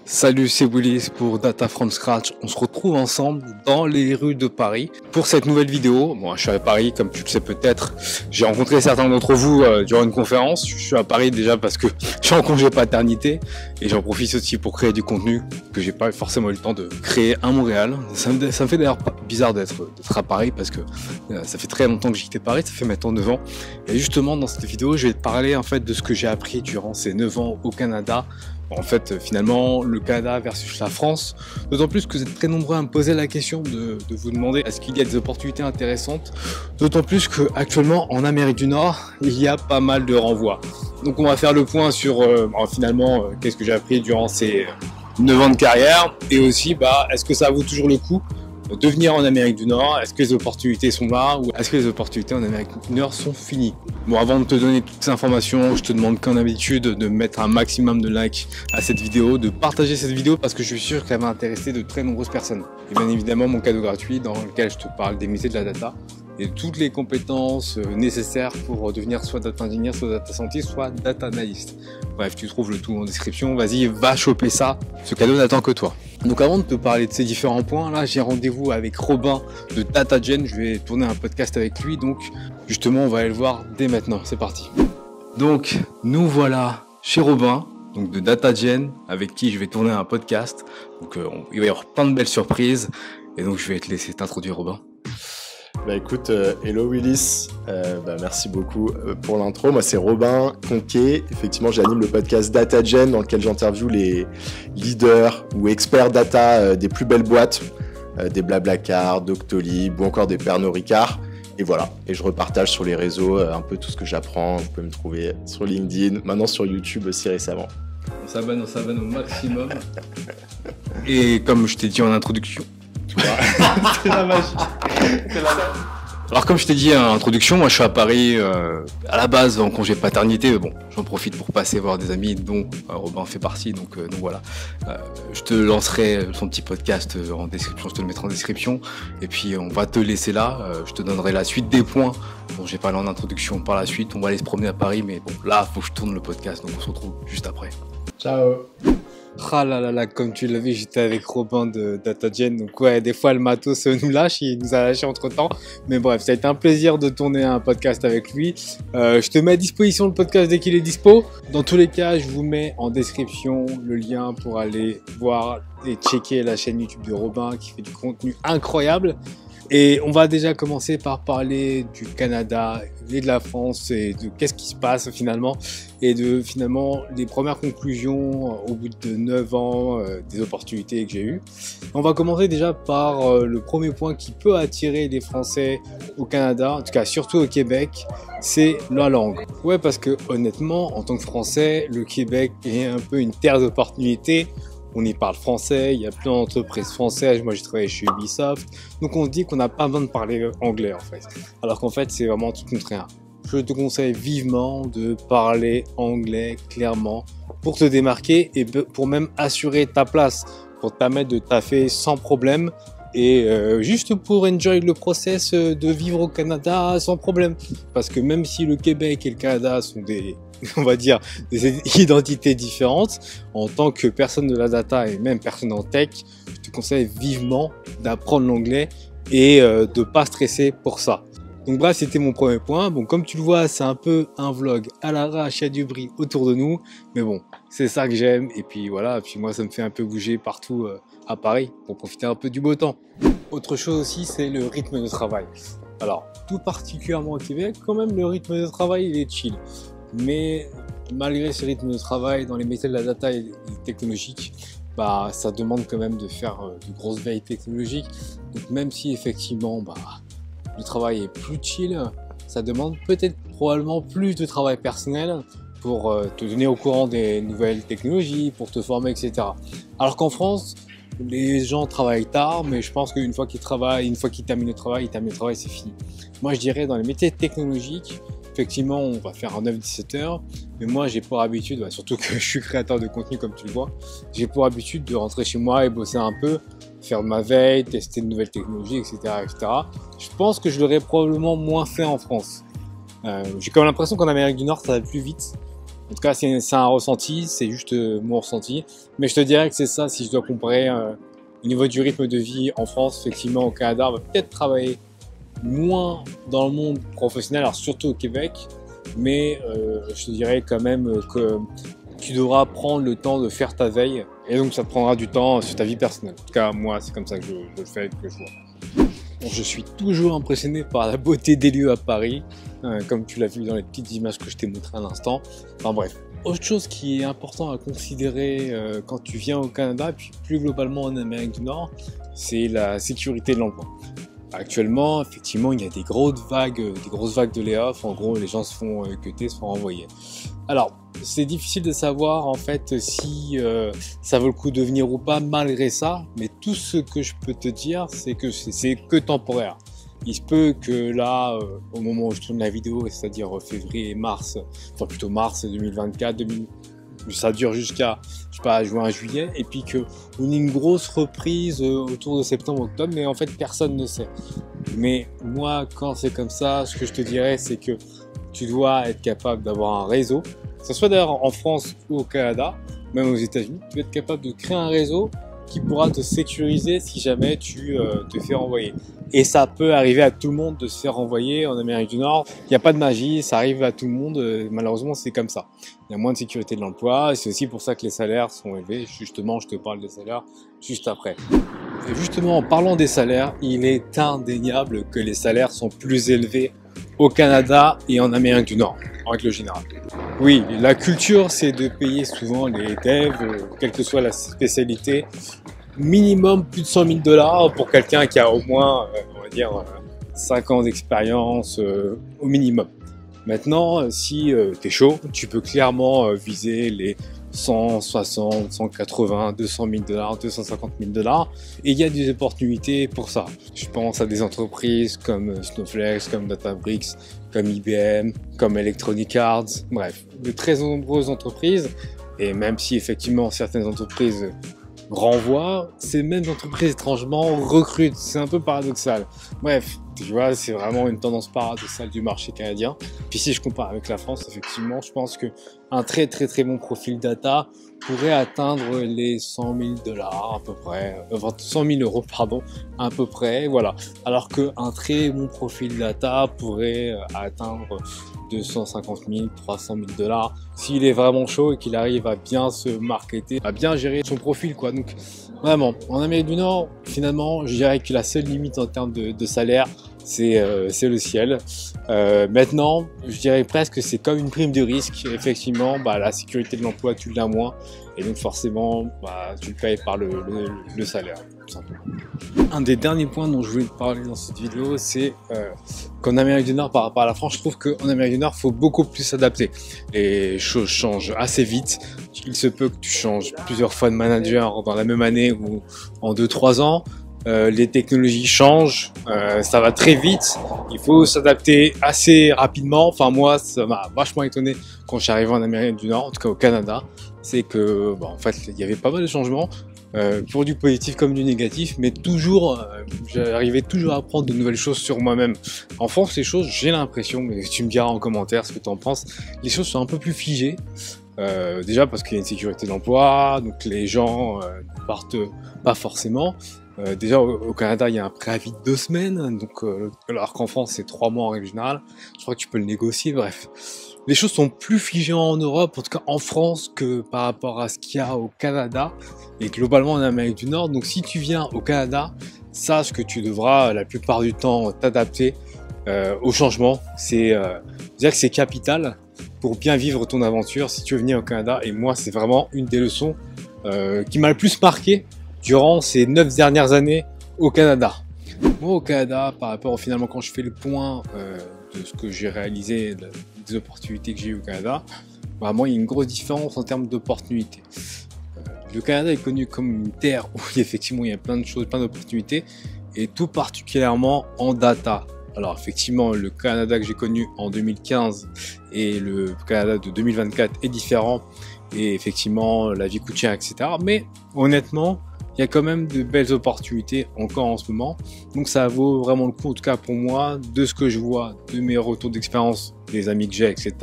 Salut, c'est Willis pour Data from Scratch. On se retrouve ensemble dans les rues de Paris pour cette nouvelle vidéo. Bon, je suis à Paris, comme tu le sais peut-être. J'ai rencontré certains d'entre vous durant une conférence. Je suis à Paris déjà parce que je suis en congé paternité et j'en profite aussi pour créer du contenu que j'ai pas forcément eu le temps de créer à Montréal. Ça me fait d'ailleurs bizarre d'être à Paris parce que ça fait très longtemps que j'ai quitté Paris, ça fait maintenant 9 ans. Et justement, dans cette vidéo, je vais te parler en fait de ce que j'ai appris durant ces 9 ans au Canada. En fait, finalement, le Canada versus la France, d'autant plus que vous êtes très nombreux à me poser la question de vous demander est-ce qu'il y a des opportunités intéressantes, d'autant plus qu'actuellement, en Amérique du Nord, il y a pas mal de renvois. Donc on va faire le point sur, finalement, qu'est-ce que j'ai appris durant ces 9 ans de carrière, et aussi, est-ce que ça vaut toujours le coup de venir en Amérique du Nord? Est-ce que les opportunités sont là ou est-ce que les opportunités en Amérique du Nord sont finies? Bon, avant de te donner toutes ces informations, je te demande comme d'habitude de mettre un maximum de likes à cette vidéo, de partager cette vidéo parce que je suis sûr qu'elle va intéresser de très nombreuses personnes. Et bien évidemment, mon cadeau gratuit dans lequel je te parle des métiers de la data et de toutes les compétences nécessaires pour devenir soit data engineer, soit data scientist, soit data analyst. Bref, tu trouves le tout en description. Vas-y, va choper ça. Ce cadeau n'attend que toi. Donc avant de te parler de ces différents points, là j'ai rendez-vous avec Robin de DataGen, je vais tourner un podcast avec lui, donc justement on va aller le voir dès maintenant, c'est parti. Donc nous voilà chez Robin, donc de DataGen, avec qui je vais tourner un podcast, donc il va y avoir plein de belles surprises, et donc je vais te laisser t'introduire Robin. Écoute, hello Willis, merci beaucoup pour l'intro. Moi c'est Robin Conquet, effectivement j'anime le podcast DataGen dans lequel j'interviewe les leaders ou experts data des plus belles boîtes, des Blablacar, Doctolib ou encore des Pernod Ricard. Et voilà, et je repartage sur les réseaux un peu tout ce que j'apprends. Vous pouvez me trouver sur LinkedIn, maintenant sur YouTube aussi récemment. On s'abonne au maximum. Et comme je t'ai dit en introduction, c'est la magie. Alors comme je t'ai dit en introduction, moi je suis à Paris à la base en congé paternité. Bon, j'en profite pour passer voir des amis dont Robin fait partie. Donc voilà, je te lancerai son petit podcast en description, je te le mettrai en description. Et puis on va te laisser là. Je te donnerai la suite des points dont j'ai parlé en introduction par la suite. On va aller se promener à Paris, mais bon là faut que je tourne le podcast, donc on se retrouve juste après. Ciao. Ah là, comme tu l'as vu, j'étais avec Robin de DataGen, donc ouais, des fois le matos nous lâche, il nous a lâché entre temps, mais bref, ça a été un plaisir de tourner un podcast avec lui. Je te mets à disposition le podcast dès qu'il est dispo. Dans tous les cas, je vous mets en description le lien pour aller voir et checker la chaîne YouTube de Robin qui fait du contenu incroyable. Et on va déjà commencer par parler du Canada et de la France et de qu'est-ce qui se passe finalement et de finalement les premières conclusions au bout de 9 ans des opportunités que j'ai eues. On va commencer déjà par le premier point qui peut attirer les Français au Canada, en tout cas surtout au Québec, c'est la langue. Ouais, parce que honnêtement, en tant que Français, le Québec est un peu une terre d'opportunités. On y parle français, il y a plein d'entreprises françaises, moi j'ai travaillé chez Ubisoft, donc on se dit qu'on n'a pas besoin de parler anglais en fait, alors qu'en fait c'est vraiment tout le contraire. Je te conseille vivement de parler anglais clairement pour te démarquer et pour même assurer ta place, pour te permettre de taffer sans problème et juste pour enjoy le process de vivre au Canada sans problème. Parce que même si le Québec et le Canada sont des identités différentes, en tant que personne de la data et même personne en tech, je te conseille vivement d'apprendre l'anglais et de pas stresser pour ça. Donc bref, c'était mon premier point. Bon, comme tu le vois, c'est un peu un vlog à l'arrache, il y a du bruit autour de nous, mais bon, c'est ça que j'aime. Et puis voilà, puis moi ça me fait un peu bouger partout à Paris pour profiter un peu du beau temps. Autre chose aussi, c'est le rythme de travail. Alors, tout particulièrement au Québec, quand même, le rythme de travail, il est chill. Mais malgré ce rythme de travail dans les métiers de la data et technologique, ça demande quand même de faire de grosses veilles technologiques. Donc même si effectivement le travail est plus chill, ça demande peut-être probablement plus de travail personnel pour te donner au courant des nouvelles technologies, pour te former, etc. Alors qu'en France, les gens travaillent tard, mais je pense qu'une fois qu'ils terminent le travail, c'est fini. Moi je dirais dans les métiers technologiques, effectivement, on va faire un 9-17 heures, mais moi j'ai pour habitude, surtout que je suis créateur de contenu comme tu le vois, j'ai pour habitude de rentrer chez moi et bosser un peu, faire de ma veille, tester de nouvelles technologies, etc., etc. Je pense que je l'aurais probablement moins fait en France. J'ai quand même l'impression qu'en Amérique du Nord ça va plus vite, En tout cas, c'est un ressenti, c'est juste mon ressenti. Mais je te dirais que c'est ça, si je dois comparer au niveau du rythme de vie en France, effectivement, au Canada, on va peut-être travailler moins dans le monde professionnel, alors surtout au Québec, mais je te dirais quand même que tu devras prendre le temps de faire ta veille, et donc ça te prendra du temps sur ta vie personnelle. En tout cas, moi, c'est comme ça que je le fais, que je vois. Bon, je suis toujours impressionné par la beauté des lieux à Paris, comme tu l'as vu dans les petites images que je t'ai montrées à l'instant. Enfin bref. Autre chose qui est important à considérer quand tu viens au Canada, et puis plus globalement en Amérique du Nord, c'est la sécurité de l'emploi. Actuellement, effectivement, il y a des grosses vagues de layoffs. En gros, les gens se font cutter, se font renvoyer. Alors, c'est difficile de savoir en fait si ça vaut le coup de venir ou pas malgré ça. Mais tout ce que je peux te dire, c'est que c'est que temporaire. Il se peut que là, au moment où je tourne la vidéo, c'est-à-dire février et mars, enfin plutôt mars 2024, ça dure jusqu'à, je sais pas, juin, juillet, et puis qu'on ait une grosse reprise autour de septembre, octobre, mais en fait personne ne sait. Mais moi, quand c'est comme ça, ce que je te dirais, c'est que tu dois être capable d'avoir un réseau, que ce soit d'ailleurs en France ou au Canada, même aux États-Unis, tu dois être capable de créer un réseau qui pourra te sécuriser si jamais tu te fais renvoyer. Et ça peut arriver à tout le monde de se faire renvoyer en Amérique du Nord. Il n'y a pas de magie, ça arrive à tout le monde. Malheureusement, c'est comme ça. Il y a moins de sécurité de l'emploi. C'est aussi pour ça que les salaires sont élevés. Justement, je te parle des salaires juste après. Et justement, en parlant des salaires, il est indéniable que les salaires sont plus élevés au Canada et en Amérique du Nord, en règle générale. Oui, la culture, c'est de payer souvent les devs, quelle que soit la spécialité, minimum plus de 100 000 $ pour quelqu'un qui a au moins, on va dire, 5 ans d'expérience au minimum. Maintenant, si tu es chaud, tu peux clairement viser les 160, 180, 200 000 $, 250 000 $. Et il y a des opportunités pour ça. Je pense à des entreprises comme Snowflake, comme Databricks, comme IBM, comme Electronic Arts, bref, de très nombreuses entreprises. Et même si effectivement certaines entreprises renvoient, ces mêmes entreprises étrangement recrutent. C'est un peu paradoxal. Bref, tu vois, c'est vraiment une tendance paradoxale du marché canadien. Puis si je compare avec la France, effectivement, je pense qu'un très bon profil data pourrait atteindre les 100 000 $ à peu près, 100 000 €, pardon, à peu près, voilà. Alors qu'un très bon profil data pourrait atteindre 250 000, 300 000 $ s'il est vraiment chaud et qu'il arrive à bien se marketer, à bien gérer son profil, quoi. Donc vraiment, en Amérique du Nord, finalement, je dirais que la seule limite en termes de salaire, c'est le ciel. Maintenant, je dirais presque que c'est comme une prime de risque. Effectivement, la sécurité de l'emploi, tu l'as moins. Et donc forcément, tu le payes par le salaire, tout simplement. Un des derniers points dont je voulais te parler dans cette vidéo, c'est qu'en Amérique du Nord, par rapport à la France, je trouve qu'en Amérique du Nord, il faut beaucoup plus s'adapter. Les choses changent assez vite. Il se peut que tu changes plusieurs fois de manager dans la même année ou en 2-3 ans. Les technologies changent, ça va très vite, il faut s'adapter assez rapidement. Enfin moi, ça m'a vachement étonné quand je suis arrivé en Amérique du Nord, en tout cas au Canada, c'est que en fait il y avait pas mal de changements, pour du positif comme du négatif, mais toujours, j'arrivais toujours à apprendre de nouvelles choses sur moi-même. En France, les choses, j'ai l'impression, mais tu me diras en commentaire ce que tu en penses, les choses sont un peu plus figées. Déjà parce qu'il y a une sécurité d'emploi, donc les gens ne partent pas forcément. Déjà au Canada il y a un préavis de 2 semaines, donc alors qu'en France c'est 3 mois en règle générale. Je crois que tu peux le négocier, bref. Les choses sont plus figées en Europe, en tout cas en France, que par rapport à ce qu'il y a au Canada et globalement en Amérique du Nord. Donc si tu viens au Canada, sache que tu devras la plupart du temps t'adapter au changement. C'est dire que c'est capital pour bien vivre ton aventure si tu veux venir au Canada. Et moi c'est vraiment une des leçons qui m'a le plus marqué durant ces 9 dernières années au Canada. Moi au Canada, par rapport finalement quand je fais le point de ce que j'ai réalisé, des opportunités que j'ai eues au Canada, vraiment il y a une grosse différence en termes d'opportunités. Le Canada est connu comme une terre où effectivement il y a plein de choses, plein d'opportunités, et tout particulièrement en data. Alors effectivement le Canada que j'ai connu en 2015 et le Canada de 2024 est différent, et effectivement la vie coûte cher, etc. Mais honnêtement, il y a quand même de belles opportunités encore en ce moment. Donc ça vaut vraiment le coup, en tout cas pour moi, de ce que je vois, de mes retours d'expérience, des amis que j'ai, etc.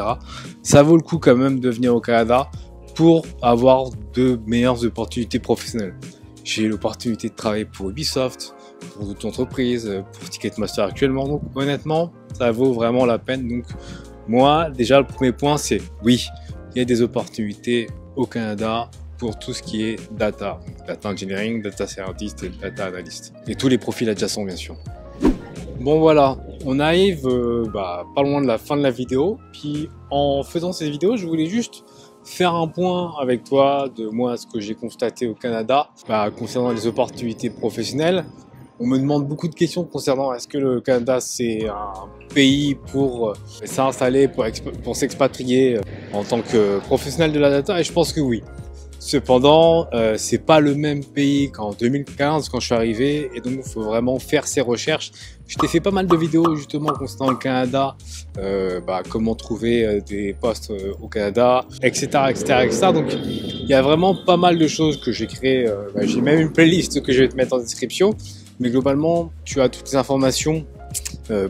Ça vaut le coup quand même de venir au Canada pour avoir de meilleures opportunités professionnelles. J'ai l'opportunité de travailler pour Ubisoft, pour d'autres entreprises, pour Ticketmaster actuellement. Donc honnêtement, ça vaut vraiment la peine. Donc moi, déjà le premier point, c'est oui, il y a des opportunités au Canada pour tout ce qui est data engineering, data scientist et data analyst. Et tous les profils adjacents bien sûr. Bon voilà, on arrive pas loin de la fin de la vidéo. Puis en faisant cette vidéo, je voulais juste faire un point avec toi de moi ce que j'ai constaté au Canada concernant les opportunités professionnelles. On me demande beaucoup de questions concernant est-ce que le Canada c'est un pays pour s'installer, pour s'expatrier en tant que professionnel de la data, et je pense que oui. Cependant, c'est pas le même pays qu'en 2015 quand je suis arrivé, et donc il faut vraiment faire ses recherches. Je t'ai fait pas mal de vidéos justement concernant le Canada, comment trouver des postes au Canada, etc., etc. Donc il y a vraiment pas mal de choses que j'ai créées. J'ai même une playlist que je vais te mettre en description, mais globalement, tu as toutes les informations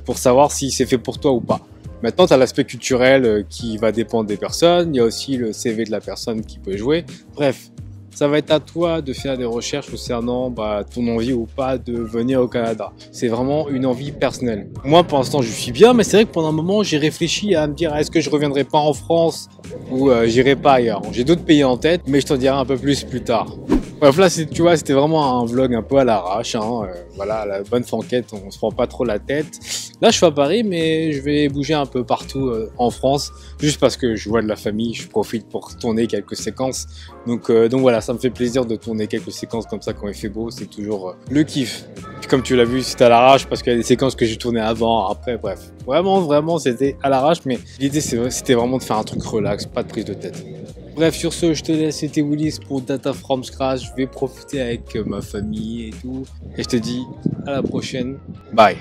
pour savoir si c'est fait pour toi ou pas. Maintenant, tu as l'aspect culturel qui va dépendre des personnes. Il y a aussi le CV de la personne qui peut jouer. Bref, ça va être à toi de faire des recherches concernant ton envie ou pas de venir au Canada. C'est vraiment une envie personnelle. Moi, pour l'instant, je suis bien, mais c'est vrai que pendant un moment, j'ai réfléchi à me dire est-ce que je reviendrai pas en France ou j'irai pas ailleurs. J'ai d'autres pays en tête, mais je t'en dirai un peu plus tard. Bref, là, tu vois, c'était vraiment un vlog un peu à l'arrache. Voilà, la bonne franquette, on se prend pas trop la tête. Là, je suis à Paris, mais je vais bouger un peu partout en France, juste parce que je vois de la famille, je profite pour tourner quelques séquences. Donc voilà, ça me fait plaisir de tourner quelques séquences comme ça quand il fait beau, c'est toujours le kiff. Puis comme tu l'as vu, c'était à l'arrache parce qu'il y a des séquences que j'ai tournées avant, après, bref. Vraiment, c'était à l'arrache, mais l'idée, c'était vraiment de faire un truc relax, pas de prise de tête. Bref, sur ce, je te laisse, c'était Willis pour Data from Scratch. Je vais profiter avec ma famille et tout. Et je te dis à la prochaine. Bye.